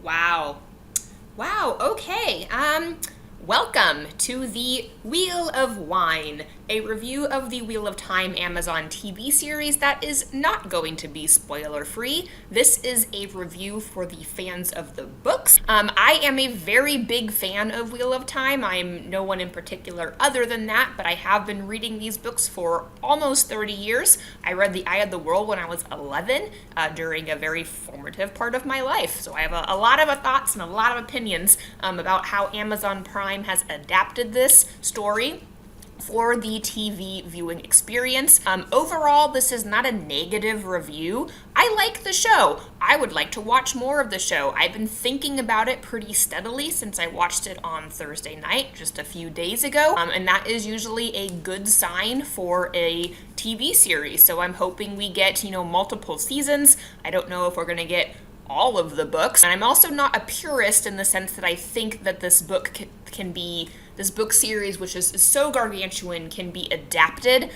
Wow. Wow, okay. Welcome to the Wheel of Whine, a review of the Wheel of Time Amazon TV series that is not going to be spoiler free. This is a review for the fans of the books. I am a very big fan of Wheel of Time. I'm no one in particular other than that, but I have been reading these books for almost 30 years. I read The Eye of the World when I was 11 during a very formative part of my life. So I have a lot of thoughts and a lot of opinions about how Amazon Prime has adapted this story for the TV viewing experience. Overall, this is not a negative review. I like the show. I would like to watch more of the show. I've been thinking about it pretty steadily since I watched it on Thursday night, just a few days ago, and that is usually a good sign for a TV series. So I'm hoping we get, multiple seasons. I don't know if we're going to get all of the books. And I'm also not a purist in the sense that I think that this book this book series, which is so gargantuan, can be adapted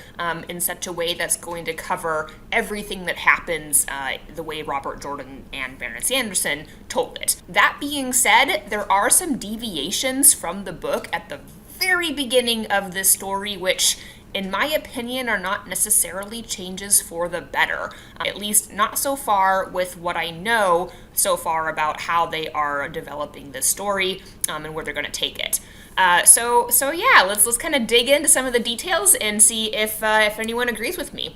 in such a way that's going to cover everything that happens the way Robert Jordan and Brandon Sanderson told it. That being said, there are some deviations from the book at the very beginning of this story, which in my opinion, are not necessarily changes for the better. At least not so far with what I know so far about how they are developing this story and where they're going to take it. So yeah, let's kind of dig into some of the details and see if anyone agrees with me.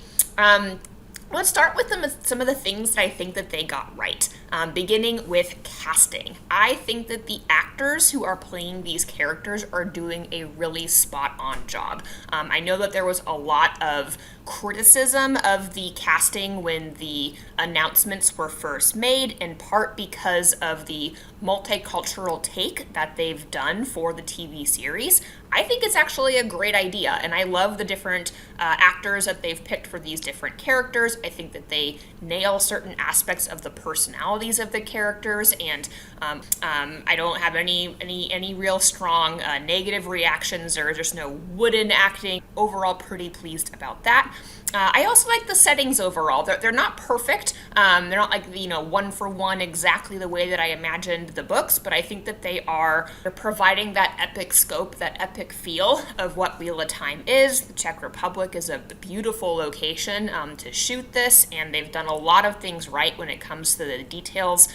Let's start with some of the things that I think that they got right, beginning with casting. I think that the actors who are playing these characters are doing a really spot-on job. I know that there was a lot of criticism of the casting when the announcements were first made, in part because of the multicultural take that they've done for the TV series. I think it's actually a great idea, and I love the different actors that they've picked for these different characters. I think that they nail certain aspects of the personalities of the characters, and I don't have any real strong negative reactions. There is just no wooden acting. Overall, pretty pleased about that. I also like the settings overall. They're not perfect. They're not like, one for one exactly the way that I imagined the books, but I think that they're providing that epic scope, that epic feel of what Wheel of Time is. The Czech Republic is a beautiful location to shoot this, and they've done a lot of things right when it comes to the details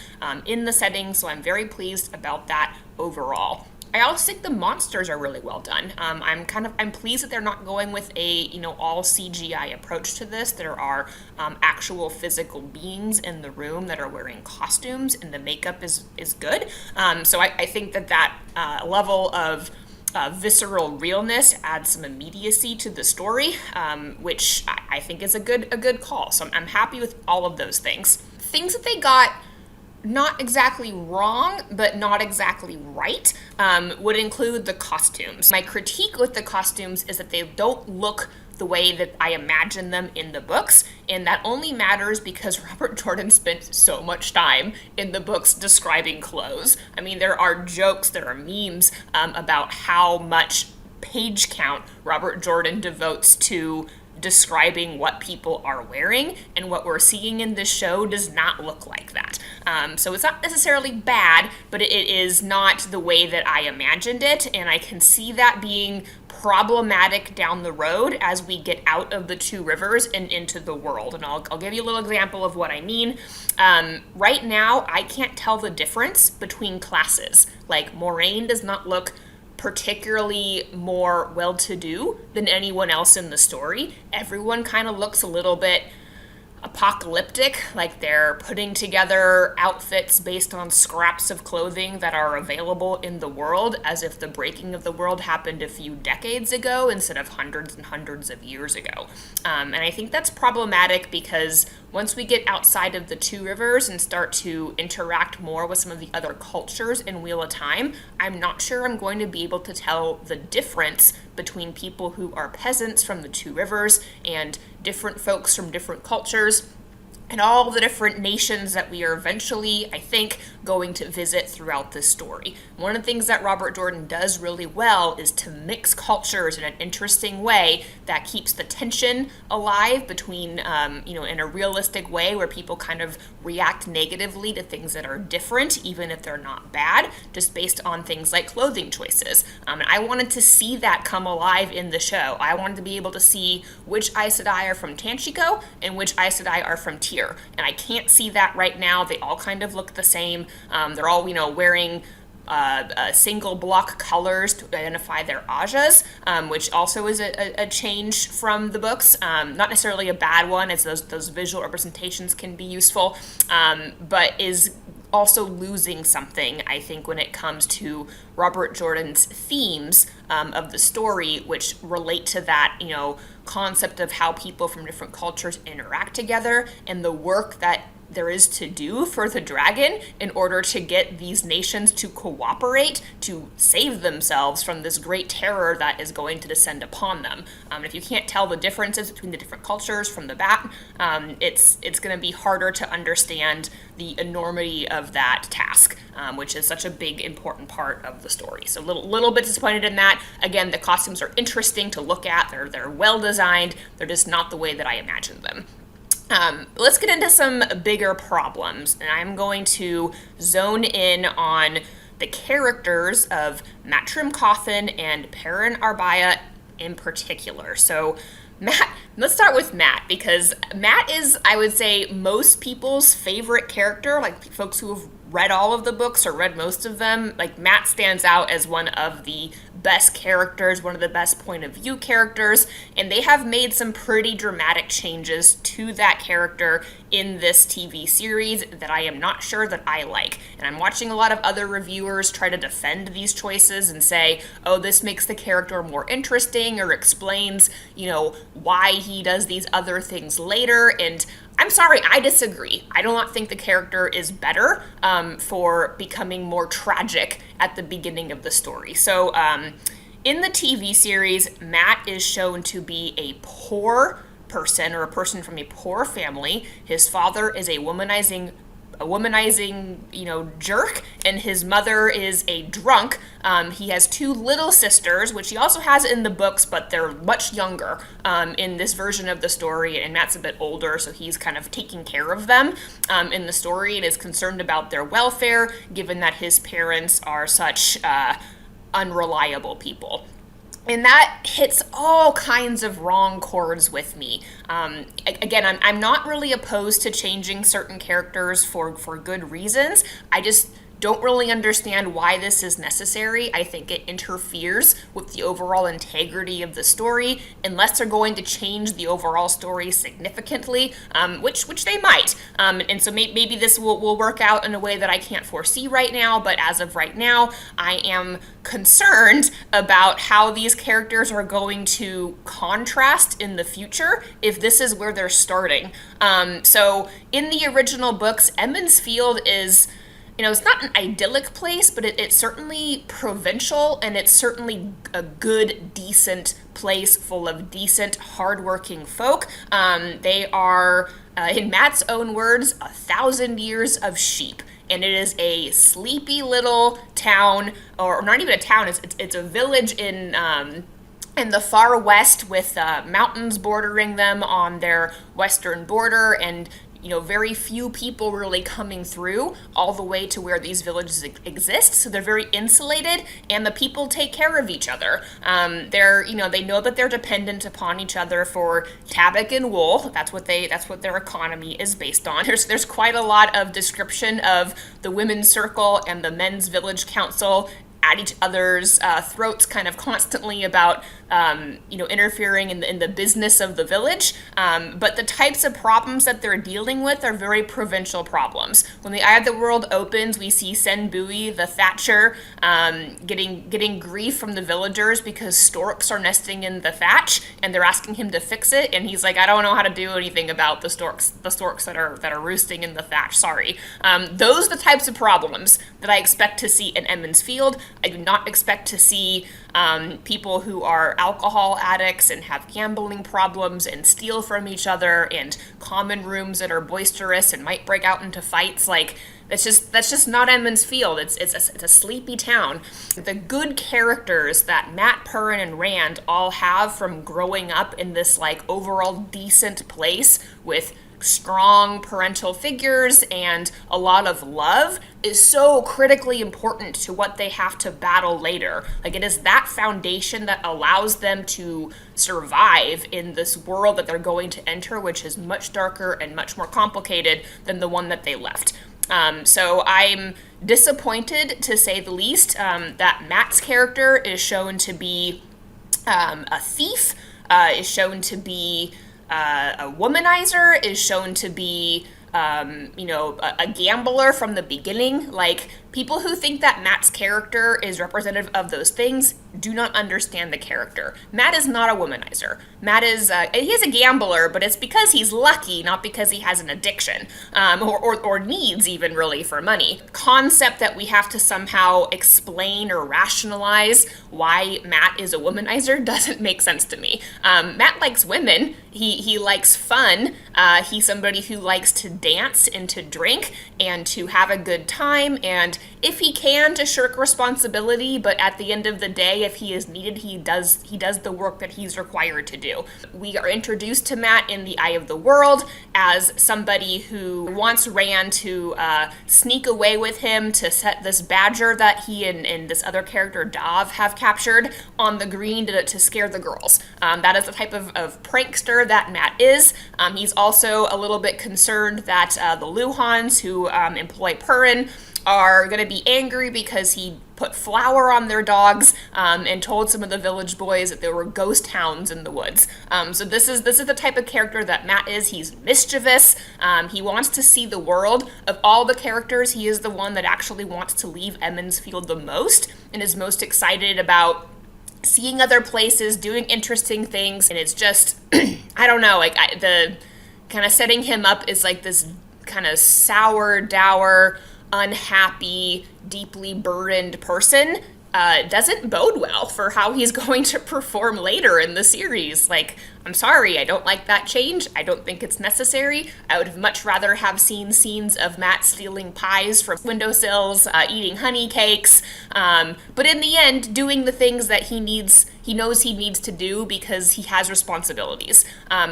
in the settings, so I'm very pleased about that overall. I also think the monsters are really well done. I'm pleased that they're not going with a all CGI approach to this. There are actual physical beings in the room that are wearing costumes, and the makeup is good. So I think that level of visceral realness adds some immediacy to the story, which I think is a good call. So I'm happy with all of those things. Things that they got not exactly wrong, but not exactly right, would include the costumes. My critique with the costumes is that they don't look the way that I imagine them in the books, and that only matters because Robert Jordan spent so much time in the books describing clothes. I mean, there are jokes, there are memes about how much page count Robert Jordan devotes to describing what people are wearing, and what we're seeing in this show does not look like that. So it's not necessarily bad, but it is not the way that I imagined it, and I can see that being problematic down the road as we get out of the two rivers and into the world. And I'll give you a little example of what I mean. Right now, I can't tell the difference between classes. Like, Moraine does not look particularly more well-to-do than anyone else in the story. Everyone kind of looks a little bit apocalyptic, like they're putting together outfits based on scraps of clothing that are available in the world, as if the breaking of the world happened a few decades ago instead of hundreds and hundreds of years ago. And I think that's problematic because once we get outside of the two rivers and start to interact more with some of the other cultures in Wheel of Time, I'm not sure I'm going to be able to tell the difference between people who are peasants from the two rivers and different folks from different cultures. and all the different nations that we are eventually, I think, going to visit throughout this story. One of the things that Robert Jordan does really well is to mix cultures in an interesting way that keeps the tension alive between, in a realistic way where people kind of react negatively to things that are different, even if they're not bad, just based on things like clothing choices. And I wanted to see that come alive in the show. I wanted to be able to see which Aes Sedai are from Tanchico and which Aes Sedai are from Tyr. And I can't see that right now. They all kind of look the same. They're all, wearing single block colors to identify their Ajas, which also is a change from the books. Not necessarily a bad one, as those visual representations can be useful, but is also losing something, I think, when it comes to Robert Jordan's themes of the story, which relate to that, concept of how people from different cultures interact together and the work that there is to do for the dragon in order to get these nations to cooperate to save themselves from this great terror that is going to descend upon them. If you can't tell the differences between the different cultures from the bat, it's going to be harder to understand the enormity of that task, which is such a big, important part of the story. So little bit disappointed in that. Again, the costumes are interesting to look at. They're well designed. They're just not the way that I imagined them. Let's get into some bigger problems, and I'm going to zone in on the characters of Mat Trimcothan and Perrin Arbaya in particular. So Mat, let's start with Mat, because Mat is, I would say, most people's favorite character, like folks who have read all of the books or read most of them. Like, Mat stands out as one of the best characters, one of the best point of view characters, and they have made some pretty dramatic changes to that character in this TV series that I am not sure that I like. And I'm watching a lot of other reviewers try to defend these choices and say, oh, this makes the character more interesting or explains, why he does these other things later. And I'm sorry, I disagree. I do not think the character is better for becoming more tragic at the beginning of the story. So in the TV series, Mat is shown to be a poor person, or a person from a poor family. His father is a womanizing, jerk, and his mother is a drunk. He has two little sisters, which he also has in the books, but they're much younger in this version of the story, and Matt's a bit older, so he's kind of taking care of them in the story and is concerned about their welfare, given that his parents are such unreliable people. And that hits all kinds of wrong chords with me. Again, I'm not really opposed to changing certain characters for good reasons. I just don't really understand why this is necessary. I think it interferes with the overall integrity of the story, unless they're going to change the overall story significantly, which they might. And so maybe this will work out in a way that I can't foresee right now, but as of right now, I am concerned about how these characters are going to contrast in the future if this is where they're starting. So in the original books, Emond's Field is, it's not an idyllic place, but it's certainly provincial, and it's certainly a good, decent place full of decent, hardworking folk. They are, in Matt's own words, 1,000 years of sheep. And it is a sleepy little town, or not even a town, it's a village in the far west, with mountains bordering them on their western border, and very few people really coming through all the way to where these villages exist. So they're very insulated, and the people take care of each other. They know that they're dependent upon each other for tabak and wool. That's what their economy is based on. There's quite a lot of description of the women's circle and the men's village council at each other's throats kind of constantly about, interfering in the business of the village. But the types of problems that they're dealing with are very provincial problems. When the Eye of the World opens, we see Sen Bui, the thatcher, getting grief from the villagers because storks are nesting in the thatch, and they're asking him to fix it, and he's like, I don't know how to do anything about the storks that are roosting in the thatch, sorry. Those are the types of problems that I expect to see in Emond's Field. I do not expect to see people who are alcohol addicts and have gambling problems and steal from each other, and common rooms that are boisterous and might break out into fights. Like, that's just not Edmund's field. It's a sleepy town. The good characters that Matt, Purin, and Rand all have from growing up in this like overall decent place with strong parental figures and a lot of love is so critically important to what they have to battle later. Like, it is that foundation that allows them to survive in this world that they're going to enter, which is much darker and much more complicated than the one that they left. So I'm disappointed, to say the least, that Matt's character is shown to be a thief, is shown to be a womanizer, is shown to be a gambler from the beginning. Like, people who think that Matt's character is representative of those things do not understand the character. Matt is not a womanizer. Matt is, he is a gambler, but it's because he's lucky, not because he has an addiction, or needs even really for money. Concept that we have to somehow explain or rationalize why Matt is a womanizer doesn't make sense to me. Matt likes women. He likes fun. He's somebody who likes to dance and to drink and to have a good time, and if he can, to shirk responsibility, but at the end of the day, if he is needed, he does the work that he's required to do. We are introduced to Matt in the Eye of the World as somebody who wants Rand to sneak away with him to set this badger that he and this other character, Dav, have captured on the green to scare the girls. That is the type of prankster that Matt is. He's also a little bit concerned that the Luhans, who employ Purin, are going to be angry because he put flour on their dogs and told some of the village boys that there were ghost hounds in the woods. So this is the type of character that Matt is. He's mischievous. He wants to see the world. Of all the characters, he is the one that actually wants to leave Emond's Field the most and is most excited about seeing other places, doing interesting things. And it's just, I don't know, like the kind of setting him up is like this kind of sour, dour, unhappy, deeply burdened person doesn't bode well for how he's going to perform later in the series. Like, I'm sorry, I don't like that change. I don't think it's necessary. I would have much rather have seen scenes of Matt stealing pies from windowsills, eating honey cakes, but in the end, doing the things that he knows he needs to do because he has responsibilities.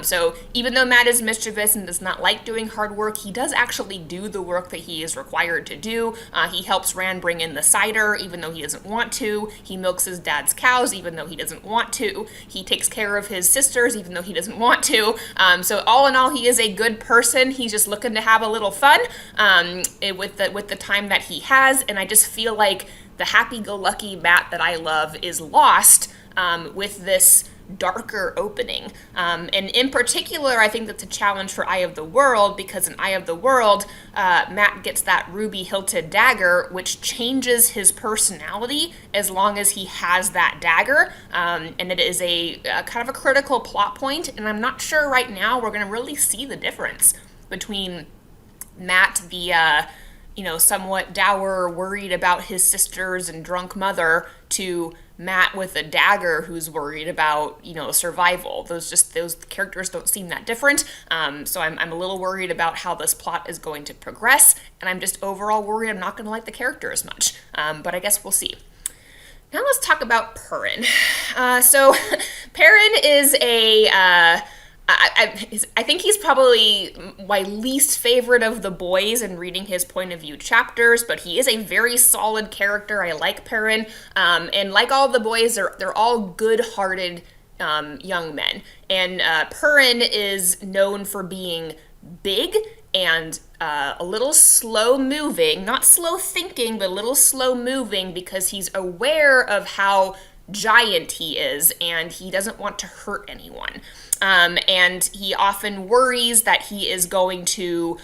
So even though Matt is mischievous and does not like doing hard work, he does actually do the work that he is required to do. He helps Rand bring in the cider even though he doesn't want to. He milks his dad's cows even though he doesn't want to. He takes care of his sisters even though he doesn't want to. So all in all, he is a good person. He's just looking to have a little fun with the time that he has, and I just feel like the happy-go-lucky Matt that I love is lost with this darker opening. And in particular, I think that's a challenge for Eye of the World, because in Eye of the World, Matt gets that ruby-hilted dagger, which changes his personality as long as he has that dagger. And it is a kind of a critical plot point, and I'm not sure right now we're going to really see the difference between Matt, the somewhat dour, worried about his sisters and drunk mother, to Matt with a dagger who's worried about, survival. Those characters don't seem that different. So I'm a little worried about how this plot is going to progress, and I'm just overall worried I'm not going to like the character as much. But I guess we'll see. Now let's talk about Purin. So Purin is I think he's probably my least favorite of the boys in reading his point of view chapters, but he is a very solid character. I like Purin, and like all the boys, they're all good-hearted young men. And Purin is known for being big and a little slow-moving, not slow-thinking, but a little slow-moving, because he's aware of how giant he is, and he doesn't want to hurt anyone. And he often worries that he is going to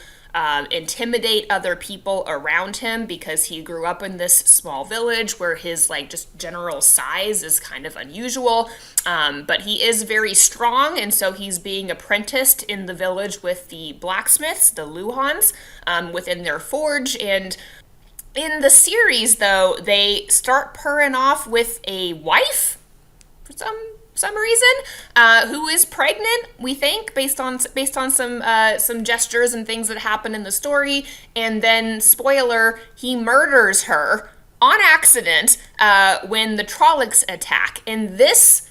intimidate other people around him because he grew up in this small village where his just general size is kind of unusual. But he is very strong, and so he's being apprenticed in the village with the blacksmiths, the Luhans, within their forge, and In the series, though, they start Purin off with a wife for some reason, who is pregnant. We think based on some gestures and things that happen in the story, and then spoiler, he murders her on accident when the Trollocs attack. And this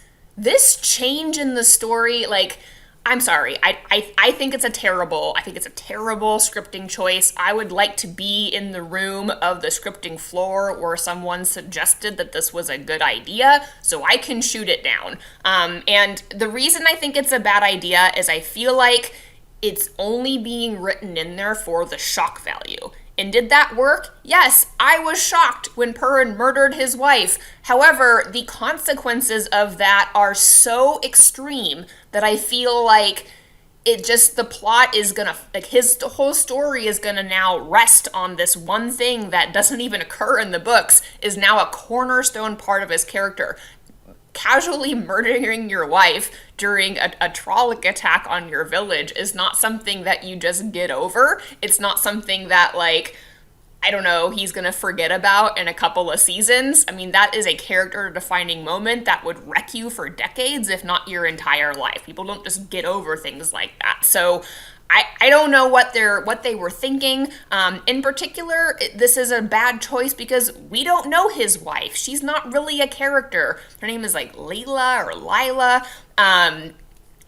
change in the story, like, I'm sorry. I think it's a terrible scripting choice. I would like to be in the room of the scripting floor where someone suggested that this was a good idea so I can shoot it down. And the reason I think it's a bad idea is I feel like it's only being written in there for the shock value. And did that work? Yes, I was shocked when Purin murdered his wife. However, the consequences of that are so extreme that I feel like the plot is gonna, like, his whole story is gonna now rest on this one thing that doesn't even occur in the books, is now a cornerstone part of his character. Casually murdering your wife during a Trolloc attack on your village is not something that you just get over. It's not something that, like, I don't know, he's gonna forget about in a couple of seasons. I mean, that is a character-defining moment that would wreck you for decades, if not your entire life. People don't just get over things like that. So I don't know what they were thinking. In particular, this is a bad choice because we don't know his wife. She's not really a character. Her name is like Layla or Lila.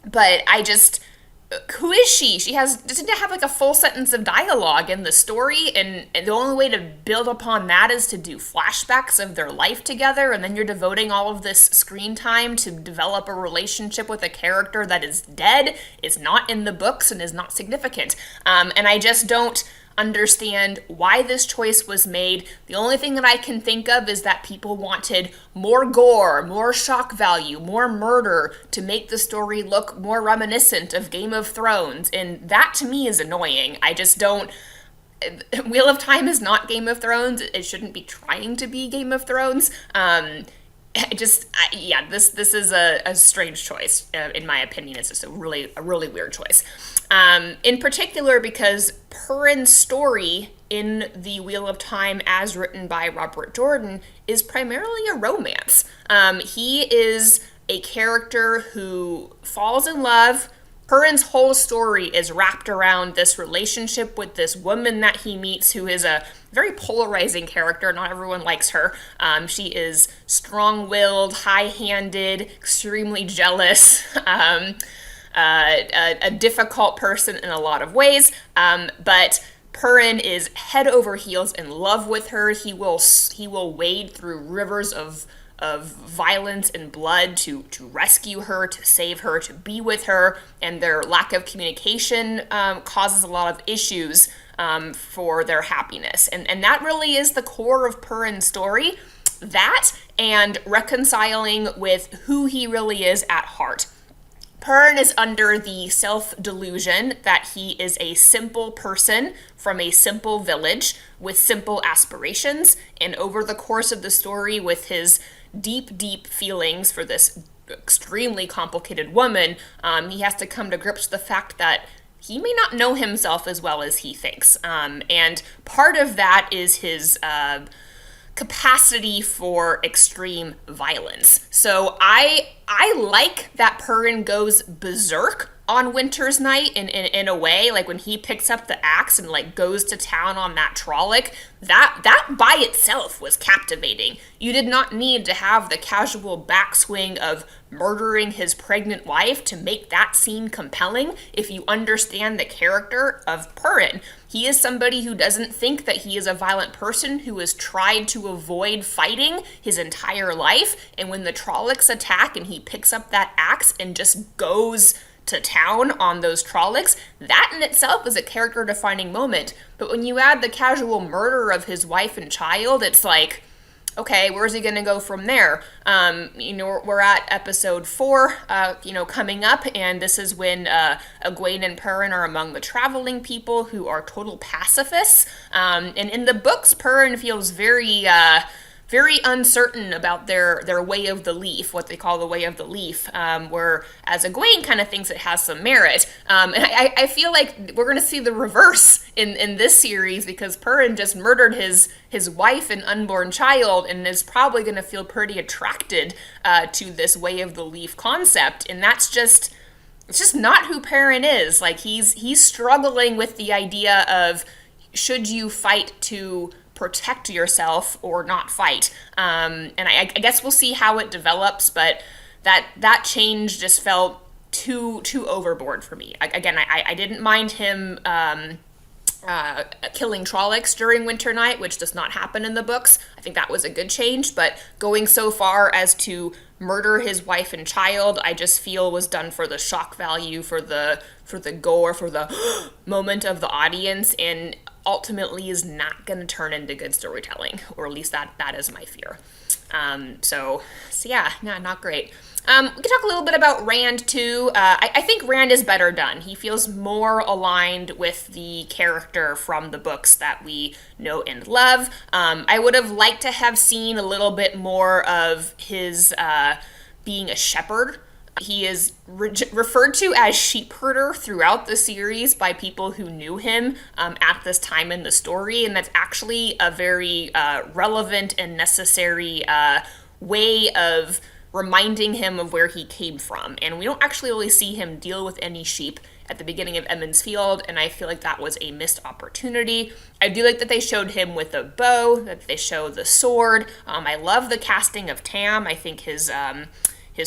But who is she? She doesn't have like a full sentence of dialogue in the story, and the only way to build upon that is to do flashbacks of their life together, and then you're devoting all of this screen time to develop a relationship with a character that is dead, is not in the books, and is not significant. And I just don't understand why this choice was made. The only thing that I can think of is that people wanted more gore, more shock value, more murder to make the story look more reminiscent of Game of Thrones, and that to me is annoying. I just don't. Wheel of Time is not Game of Thrones. It shouldn't be trying to be Game of Thrones. This is a strange choice, in my opinion. It's just a really weird choice. In particular because Purin's story in the Wheel of Time, as written by Robert Jordan, is primarily a romance. He is a character who falls in love. Purin's whole story is wrapped around this relationship with this woman that he meets, who is a very polarizing character. Not everyone likes her. She is strong-willed, high-handed, extremely jealous, a difficult person in a lot of ways, but Purin is head over heels in love with her. He will wade through rivers of violence and blood to rescue her, to save her, to be with her, and their lack of communication causes a lot of issues for their happiness. And that really is the core of Purin's story. That and reconciling with who he really is at heart. Purin is under the self-delusion that he is a simple person from a simple village with simple aspirations, and over the course of the story, with his deep feelings for this extremely complicated woman, he has to come to grips with the fact that he may not know himself as well as he thinks. And part of that is his capacity for extreme violence. So I like that Purin goes berserk on Winter's Night in a way, like when he picks up the axe and like goes to town on that Trolloc. That by itself was captivating. You did not need to have the casual backswing of murdering his pregnant wife to make that scene compelling if you understand the character of Purin. He is somebody who doesn't think that he is a violent person, who has tried to avoid fighting his entire life, and when the Trollocs attack and he picks up that axe and just goes to town on those Trollocs, that in itself is a character-defining moment. But when you add the casual murder of his wife and child, it's like, okay, where's he going to go from there? We're at episode 4, coming up, and this is when Iguain and Purin are among the traveling people who are total pacifists. And in the books, Purin feels very very uncertain about their way of the leaf, what they call the way of the leaf, whereas Iguain kind of thinks it has some merit. And I feel like we're going to see the reverse in this series, because Purin just murdered his wife and unborn child and is probably going to feel pretty attracted to this way of the leaf concept. And it's just not who Purin is. Like, he's struggling with the idea of, should you fight to protect yourself or not fight? And I guess we'll see how it develops, but that change just felt too overboard for me. I didn't mind him killing Trollocs during Winter Night, which does not happen in the books. I think that was a good change, but going so far as to murder his wife and child, I just feel was done for the shock value, for the gore, for the moment of the audience, and ultimately is not going to turn into good storytelling, or at least that is my fear. So yeah, not great. We can talk a little bit about Rand too. I think Rand is better done. He feels more aligned with the character from the books that we know and love. I would have liked to have seen a little bit more of his being a shepherd. He is referred to as sheep herder throughout the series by people who knew him at this time in the story, and that's actually a very relevant and necessary way of reminding him of where he came from. And we don't actually really see him deal with any sheep at the beginning of Emond's Field, and I feel like that was a missed opportunity. I do like that they showed him with a bow, that they show the sword. I love the casting of Tam. I think his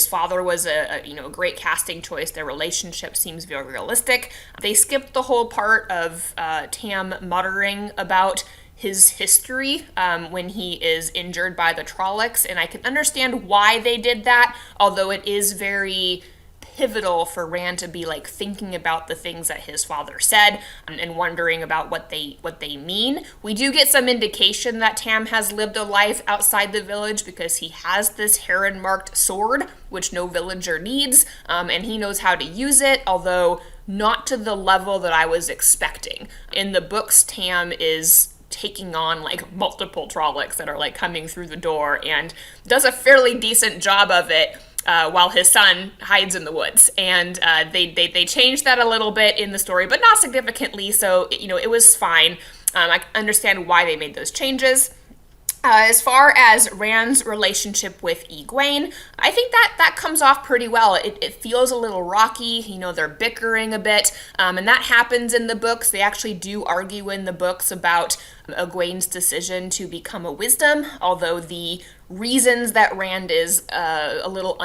father was a great casting choice. Their relationship seems very realistic. They skipped the whole part of Tam muttering about his history when he is injured by the Trollocs, and I can understand why they did that, although it is very pivotal for Rand to be like thinking about the things that his father said and wondering about what they mean. We do get some indication that Tam has lived a life outside the village, because he has this heron-marked sword, which no villager needs, and he knows how to use it, although not to the level that I was expecting. In the books, Tam is taking on like multiple Trollocs that are like coming through the door, and does a fairly decent job of it while his son hides in the woods. And they changed that a little bit in the story, but not significantly, so it was fine. I understand why they made those changes. As far as Rand's relationship with Iguain, I think that comes off pretty well. It feels a little rocky, they're bickering a bit, and that happens in the books. They actually do argue in the books about Egwene's decision to become a wisdom, although the reasons that Rand is a little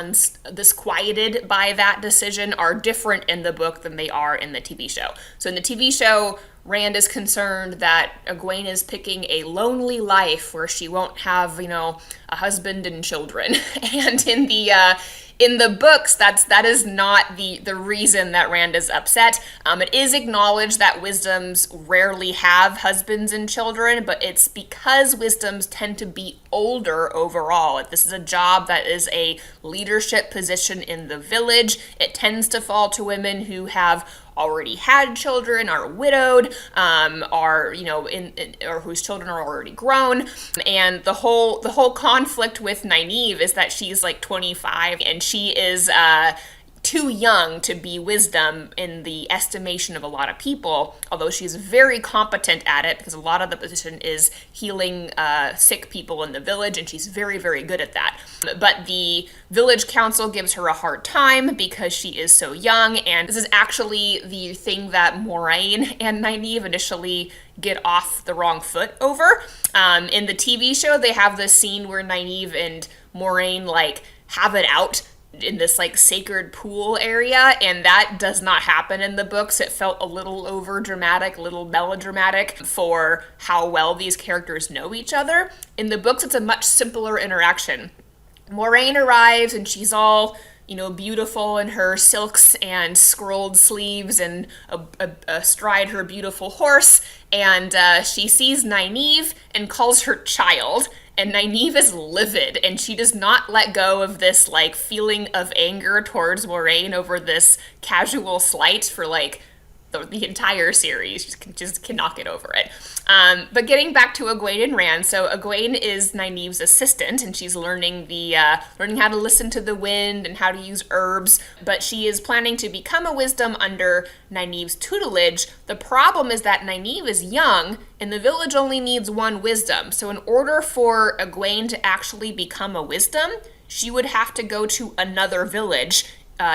disquieted by that decision are different in the book than they are in the TV show. So in the TV show, Rand is concerned that Iguain is picking a lonely life where she won't have, a husband and children. And in the books, that is not the reason that Rand is upset. It is acknowledged that wisdoms rarely have husbands and children, but it's because wisdoms tend to be older overall. If this is a job that is a leadership position in the village, it tends to fall to women who have already had children, are widowed, or whose children are already grown. And the whole conflict with Nynaeve is that she's like 25 and she is too young to be wisdom in the estimation of a lot of people, although she's very competent at it, because a lot of the position is healing sick people in the village, and she's very, very good at that. But the village council gives her a hard time because she is so young, and this is actually the thing that Moiraine and Nynaeve initially get off the wrong foot over. In the TV show, they have this scene where Nynaeve and Moiraine have it out in this sacred pool area, and that does not happen in the books. It felt a little over dramatic, a little melodramatic for how well these characters know each other. In the books, it's a much simpler interaction. Moiraine arrives and she's all beautiful in her silks and scrolled sleeves and astride her beautiful horse, and she sees Nynaeve and calls her child. And Nynaeve is livid, and she does not let go of this feeling of anger towards Moiraine over this casual slight for the entire series. Just cannot get over it. But getting back to Iguain and Rand, so Iguain is Nynaeve's assistant, and she's learning learning how to listen to the wind and how to use herbs. But she is planning to become a wisdom under Nynaeve's tutelage. The problem is that Nynaeve is young, and the village only needs one wisdom. So in order for Iguain to actually become a wisdom, she would have to go to another village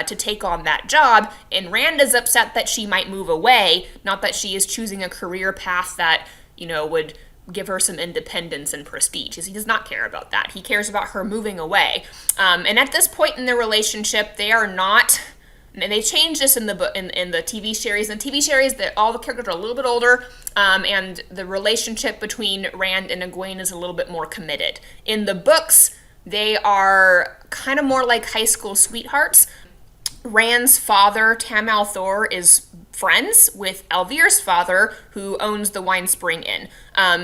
to take on that job, and Rand is upset that she might move away, not that she is choosing a career path that, would give her some independence and prestige. He does not care about that. He cares about her moving away. And at this point in their relationship, they are not, and they changed this in the TV series. In the TV series, all the characters are a little bit older, and the relationship between Rand and Iguain is a little bit more committed. In the books, they are kind of more like high school sweethearts. Rand's father, Tam Althor, is friends with Elvir's father, who owns the Wine Spring Inn.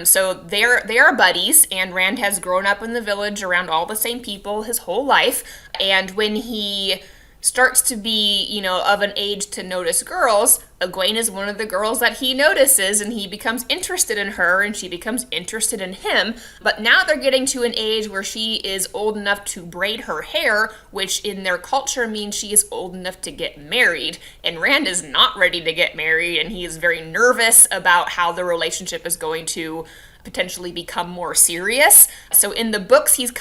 So they are buddies, and Rand has grown up in the village around all the same people his whole life. And when he starts to be, of an age to notice girls, Iguain is one of the girls that he notices, and he becomes interested in her, and she becomes interested in him. But now they're getting to an age where she is old enough to braid her hair, which in their culture means she is old enough to get married. And Rand is not ready to get married, and he is very nervous about how the relationship is going to potentially become more serious. So in the books, he's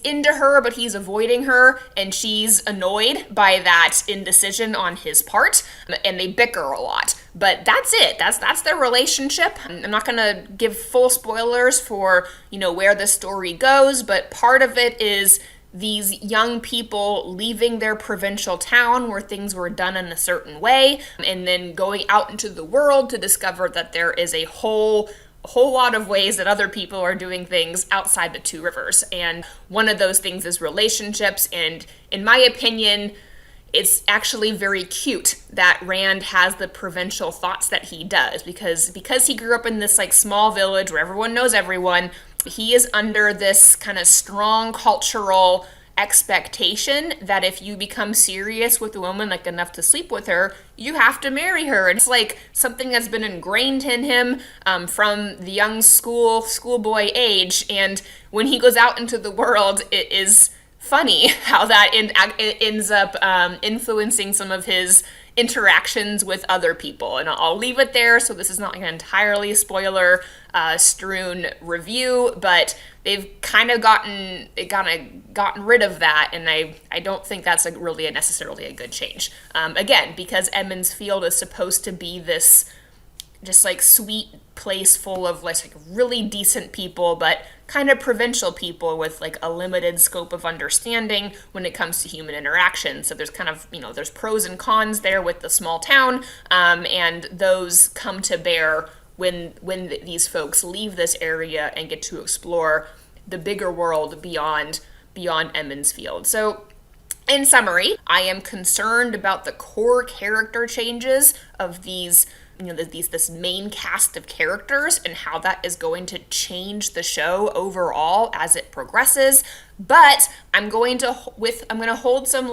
into her, but he's avoiding her, and she's annoyed by that indecision on his part, and they bicker a lot. But that's it. That's their relationship. I'm not going to give full spoilers for, where the story goes, but part of it is these young people leaving their provincial town where things were done in a certain way, and then going out into the world to discover that there is a whole lot of ways that other people are doing things outside the Two Rivers. And one of those things is relationships. And in my opinion, it's actually very cute that Rand has the provincial thoughts that he does, because he grew up in this small village where everyone knows everyone. He is under this kind of strong cultural expectation that if you become serious with a woman, enough to sleep with her, you have to marry her. And it's something that's been ingrained in him from the young schoolboy age. And when he goes out into the world, it is funny how that ends up influencing some of his interactions with other people. And I'll leave it there, so this is not an entirely spoiler strewn review, but they've kind of gotten rid of that, and I don't think that's necessarily a good change. Again, because Emond's Field is supposed to be this just sweet place full of really decent people, but kind of provincial people with a limited scope of understanding when it comes to human interaction. So there's kind of, there's pros and cons there with the small town, and those come to bear when these folks leave this area and get to explore the bigger world beyond Emond's Field. So in summary, I am concerned about the core character changes of these this main cast of characters and how that is going to change the show overall as it progresses. But I'm going to hold some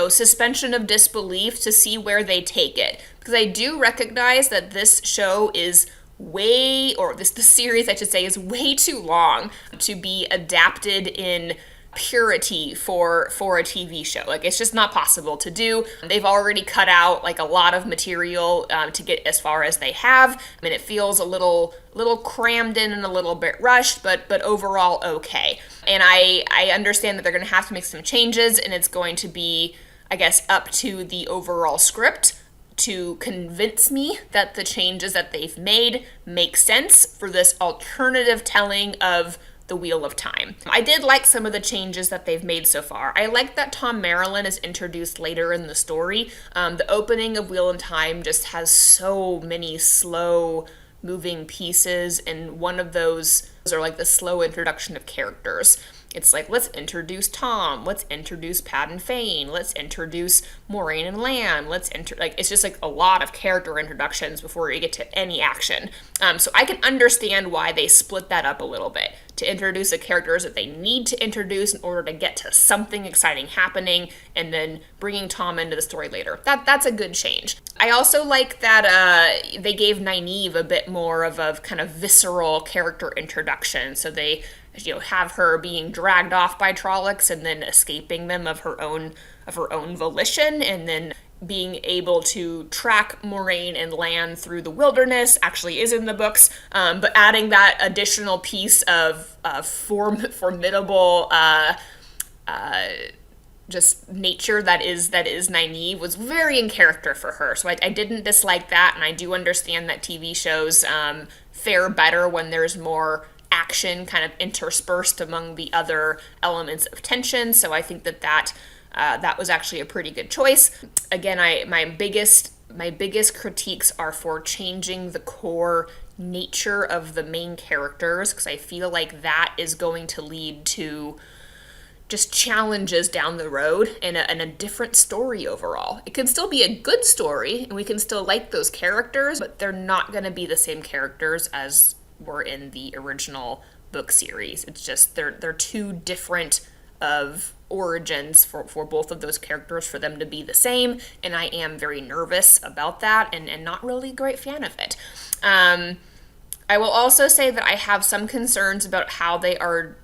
suspension of disbelief to see where they take it, because I do recognize that this show is the series I should say is way too long to be adapted in purity for a TV show. It's just not possible to do. They've already cut out a lot of material to get as far as they have. It feels a little crammed in and a little bit rushed, but overall okay. And I understand that they're going to have to make some changes, and it's going to be, I guess, up to the overall script to convince me that the changes that they've made make sense for this alternative telling of the Wheel of Time. I did like some of the changes that they've made so far. I like that Tom Marilyn is introduced later in the story. The opening of Wheel of Time just has so many slow moving pieces, and one of those are the slow introduction of characters. It's let's introduce Tom, let's introduce Pat and Fane, let's introduce Moraine and Lan, it's just a lot of character introductions before you get to any action. So I can understand why they split that up a little bit. to introduce the characters that they need to introduce in order to get to something exciting happening, and then bringing Tom into the story later. That's a good change. I also like that they gave Nynaeve a bit more of a kind of visceral character introduction. So they have her being dragged off by Trollocs and then escaping them of her own volition, and then being able to track Moraine and Lan through the wilderness actually is in the books, but adding that additional piece of formidable just nature that is Nynaeve was very in character for her. So I didn't dislike that, and I do understand that TV shows fare better when there's more action kind of interspersed among the other elements of tension. So I think that was actually a pretty good choice. Again, my biggest critiques are for changing the core nature of the main characters, because I feel like that is going to lead to just challenges down the road and a different story overall. It can still be a good story, and we can still like those characters, but they're not going to be the same characters as were in the original book series. It's just they're too different of origins for both of those characters for them to be the same, and I am very nervous about that and not really a great fan of it. I will also say that I have some concerns about how they are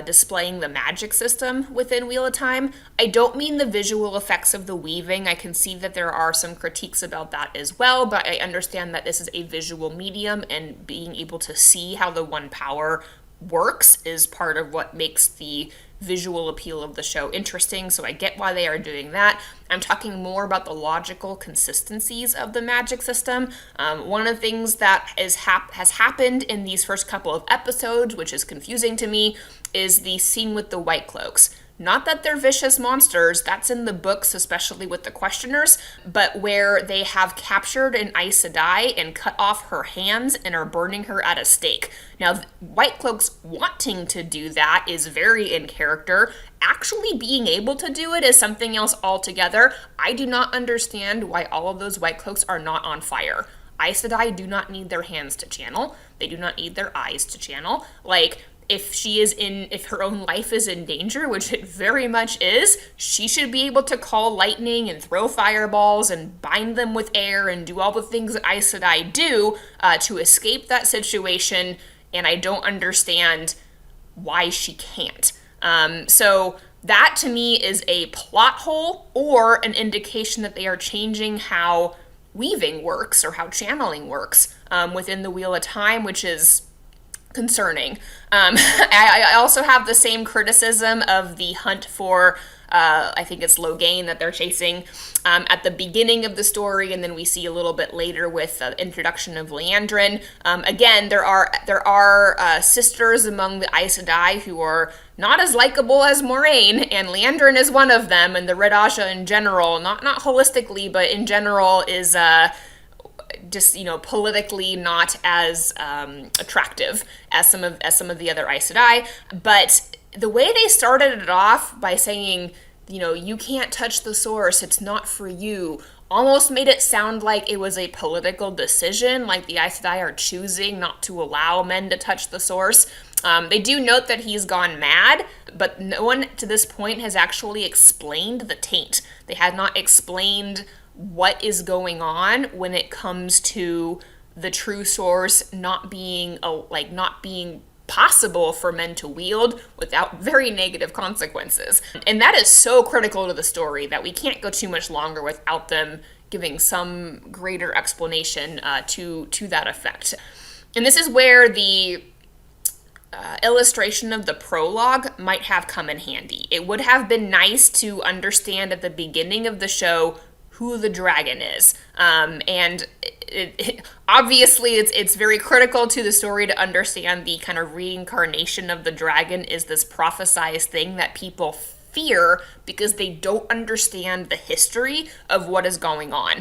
displaying the magic system within Wheel of Time. I don't mean the visual effects of the weaving. I can see that there are some critiques about that as well, but I understand that this is a visual medium, and being able to see how the one power works is part of what makes the visual appeal of the show interesting, so I get why they are doing that. I'm talking more about the logical consistencies of the magic system. One of the things that has happened in these first couple of episodes, which is confusing to me, is the scene with the White Cloaks. Not that they're vicious monsters, that's in the books, especially with the Questioners, but where they have captured an Aes Sedai and cut off her hands and are burning her at a stake. Now, White Cloaks wanting to do that is very in character. Actually being able to do it is something else altogether. I do not understand why all of those White Cloaks are not on fire. Aes Sedai do not need their hands to channel. They do not need their eyes to channel. If her own life is in danger, which it very much is, she should be able to call lightning and throw fireballs and bind them with air and do all the things that Aes Sedai do to escape that situation, and I don't understand why she can't. So that to me is a plot hole or an indication that they are changing how weaving works or how channeling works within the Wheel of Time, which is concerning. I also have the same criticism of the hunt for, I think it's Logain that they're chasing at the beginning of the story, and then we see a little bit later with the introduction of Liandrin. Again, there are sisters among the Aes Sedai who are not as likable as Moraine, and Liandrin is one of them, and the Red Asha in general, not holistically, but in general is just politically not as attractive as some of the other Aes Sedai. But the way they started it off by saying, you can't touch the source, it's not for you, almost made it sound like it was a political decision, like the Aes Sedai are choosing not to allow men to touch the source. They do note that he's gone mad, but no one to this point has actually explained the taint. They have not explained what is going on when it comes to the true source not being possible for men to wield without very negative consequences. And that is so critical to the story that we can't go too much longer without them giving some greater explanation to that effect. And this is where the illustration of the prologue might have come in handy. It would have been nice to understand at the beginning of the show who the dragon is. And obviously it's very critical to the story to understand the kind of reincarnation of the dragon is this prophesized thing that people fear because they don't understand the history of what is going on.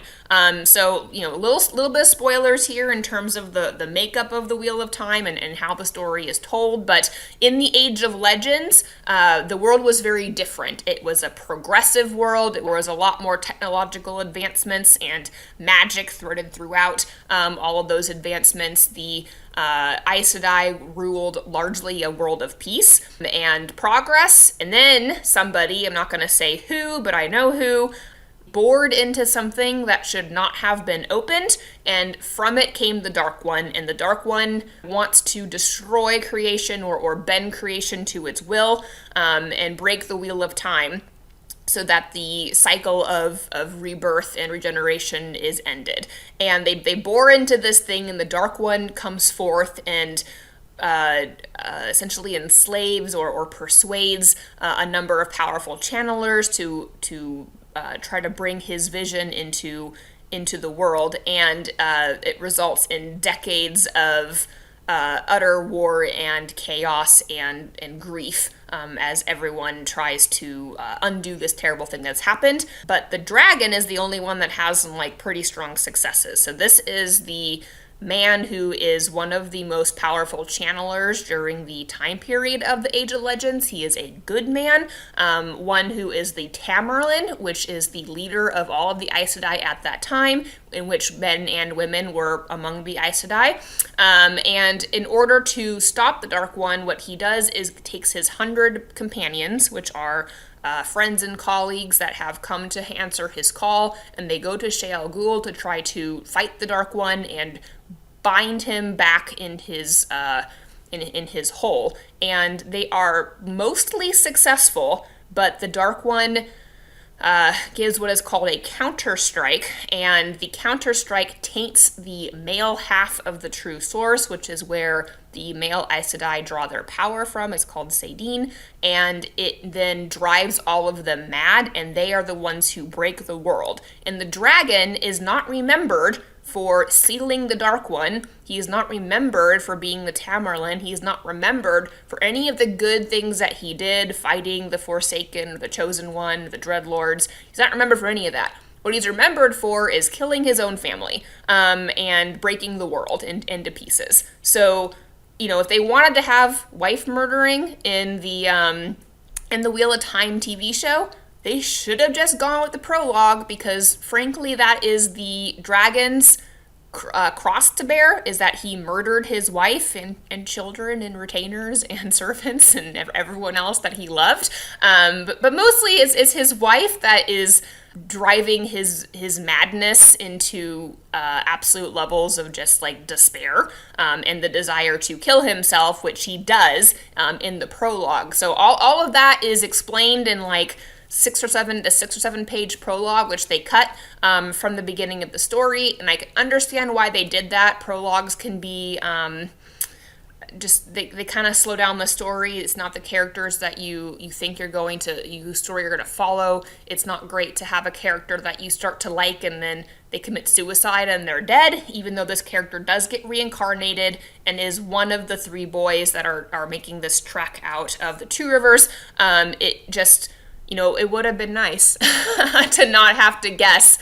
So, a little bit of spoilers here in terms of the makeup of the Wheel of Time and how the story is told. But in the Age of Legends, the world was very different. It was a progressive world. There was a lot more technological advancements and magic threaded throughout all of those advancements. The Aes Sedai ruled largely a world of peace and progress, and then somebody, I'm not going to say who, but I know who, bored into something that should not have been opened, and from it came the Dark One, and the Dark One wants to destroy creation or bend creation to its will, and break the wheel of time so that the cycle of rebirth and regeneration is ended. And they bore into this thing, and the Dark One comes forth and essentially enslaves or persuades a number of powerful channelers to try to bring his vision into the world, and it results in decades of utter war and chaos and grief as everyone tries to undo this terrible thing that's happened. But the dragon is the only one that has some pretty strong successes. So this is the man who is one of the most powerful channelers during the time period of the Age of Legends. He is a good man, one who is the Tamerlane, which is the leader of all of the Aes Sedai at that time, in which men and women were among the Aes Sedai. And in order to stop the Dark One, what he does is takes his 100 companions, which are friends and colleagues that have come to answer his call, and they go to Shayal Ghul to try to fight the Dark One and bind him back in his hole. And they are mostly successful, but the Dark One gives what is called a counter-strike, and the counter-strike taints the male half of the true source, which is where the male Aes Sedai draw their power from. It's called Saidin, and it then drives all of them mad, and they are the ones who break the world. And the dragon is not remembered for sealing the Dark One. He is not remembered for being the Tamerlane. He is not remembered for any of the good things that he did, fighting the Forsaken, the Chosen One, the Dreadlords. He's not remembered for any of that. What he's remembered for is killing his own family, and breaking the world into pieces. So, if they wanted to have wife murdering in the Wheel of Time TV show, they should have just gone with the prologue, because frankly that is the dragon's cross to bear, is that he murdered his wife and children and retainers and servants and everyone else that he loved. But mostly it's his wife that is driving his madness into absolute levels of just despair, and the desire to kill himself, which he does in the prologue. So all of that is explained in 6 or 7 page prologue, which they cut from the beginning of the story, and I can understand why they did that. Prologues can be they kind of slow down the story. It's not the characters that you think whose story you're going to follow. It's not great to have a character that you start to like and then they commit suicide and they're dead, even though this character does get reincarnated and is one of the 3 boys that are making this trek out of the Two Rivers. It just, it would have been nice to not have to guess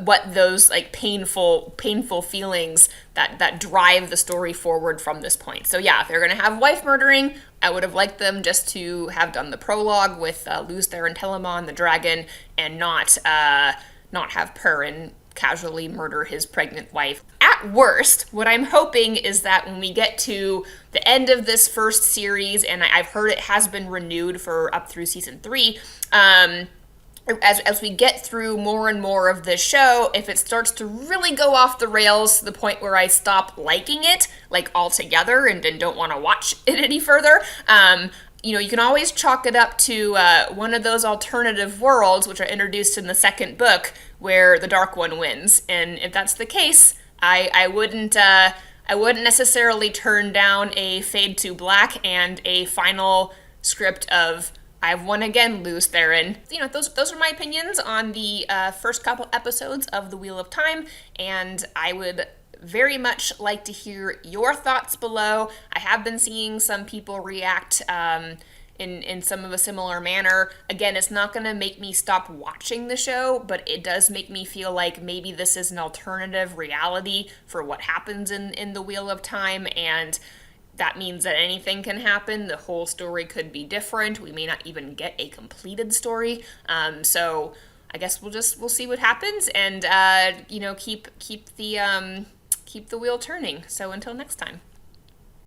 what those painful feelings that drive the story forward from this point. So yeah, if they're gonna have wife murdering, I would have liked them just to have done the prologue with Luz Theron Telamon, the dragon, and not have Purin casually murder his pregnant wife. At worst, what I'm hoping is that when we get to the end of this first series, and I've heard it has been renewed for up through season 3, as we get through more and more of this show, if it starts to really go off the rails to the point where I stop liking it, altogether, and don't want to watch it any further, you can always chalk it up to one of those alternative worlds, which are introduced in the second book, where the Dark One wins. And if that's the case, I wouldn't necessarily turn down a fade to black and a final script of I've won again, Luz Theron. Those are my opinions on the first couple episodes of The Wheel of Time, and I would very much like to hear your thoughts below. I have been seeing some people react in some of a similar manner. Again, it's not going to make me stop watching the show, but it does make me feel like maybe this is an alternative reality for what happens in The Wheel of Time, and that means that anything can happen. The whole story could be different. We may not even get a completed story. So I guess we'll see what happens, and keep keep the wheel turning. So until next time.